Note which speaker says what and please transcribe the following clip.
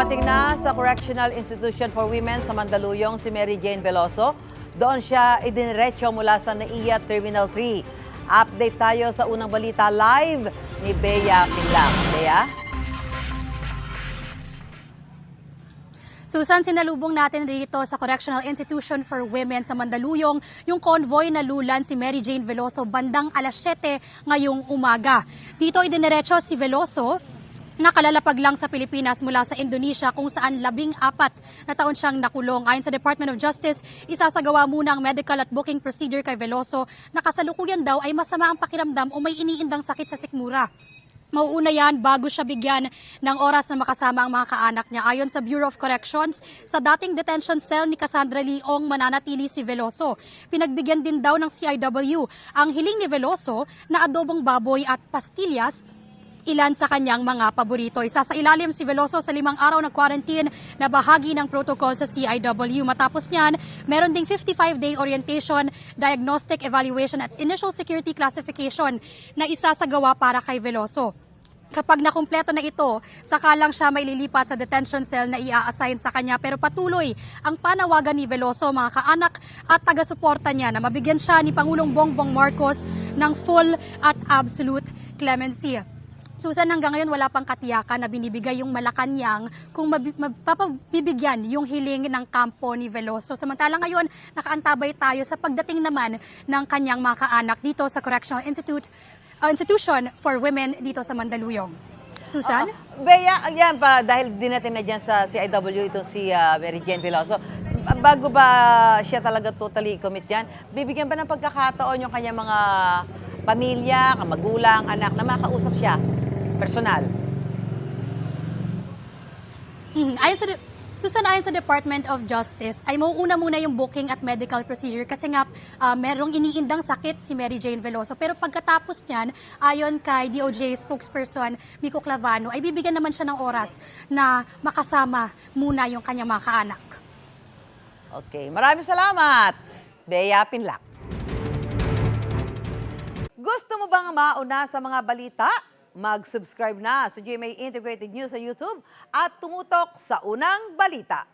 Speaker 1: Nakarating na sa Correctional Institution for Women sa Mandaluyong si Mary Jane Veloso. Doon siya idiniretso mula sa NAIA Terminal 3. Update tayo sa unang balita live ni Bea Pinlang. Bea?
Speaker 2: Susan, sinalubong natin rito sa Correctional Institution for Women sa Mandaluyong yung convoy na lulan si Mary Jane Veloso bandang alas 7 ngayong umaga. Dito idiniretso si Veloso na kalalapag lang sa Pilipinas mula sa Indonesia kung saan 14 na taon siyang nakulong. Ayon sa Department of Justice, isasagawa muna ang medical at booking procedure kay Veloso na kasalukuyan daw ay masama ang pakiramdam o may iniindang sakit sa sikmura. Mauuna yan bago siya bigyan ng oras na makasama ang mga kaanak niya. Ayon sa Bureau of Corrections, sa dating detention cell ni Cassandra Leong mananatili si Veloso. Pinagbigyan din daw ng CIW ang hiling ni Veloso na adobong baboy at pastillas, ilan sa kanyang mga paborito. Isa sa ilalim si Veloso sa 5 araw na quarantine na bahagi ng protocol sa CIW. Matapos niyan, meron ding 55-day orientation, diagnostic evaluation at initial security classification na isasagawa para kay Veloso. Kapag nakumpleto na ito, saka lang siya may lilipat sa detention cell na i-assign sa kanya. Pero patuloy ang panawagan ni Veloso, mga kaanak at taga-suporta niya na mabigyan siya ni Pangulong Bongbong Marcos ng full at absolute clemency. Susan, hanggang ngayon wala pang katiyakan na binibigay yung Malacanang kung mapapabibigyan yung hiling ng kampo ni Veloso. Samantalang ngayon, nakaantabay tayo sa pagdating naman ng kanyang mga kaanak dito sa Correctional Institution for Women dito sa Mandaluyong. Susan?
Speaker 1: Bea, yan pa, dahil dinating na dyan sa CIW itong si Mary Jane Veloso, bago ba siya talaga totally commit dyan, bibigyan ba ng pagkakataon yung kanyang mga pamilya, magulang, anak na makausap siya? Personal.
Speaker 2: Susan, ayon sa Department of Justice, ay mauuna muna yung booking at medical procedure kasi nga merong iniindang sakit si Mary Jane Veloso. Pero pagkatapos niyan, ayon kay DOJ spokesperson Miko Clavano, ay bibigyan naman siya ng oras na makasama muna yung kanyang mga kaanak.
Speaker 1: Okay, maraming salamat, Bea Pinlang. Gusto mo bang mauna sa mga balita? Mag-subscribe na sa GMA Integrated News sa YouTube at tumutok sa unang balita.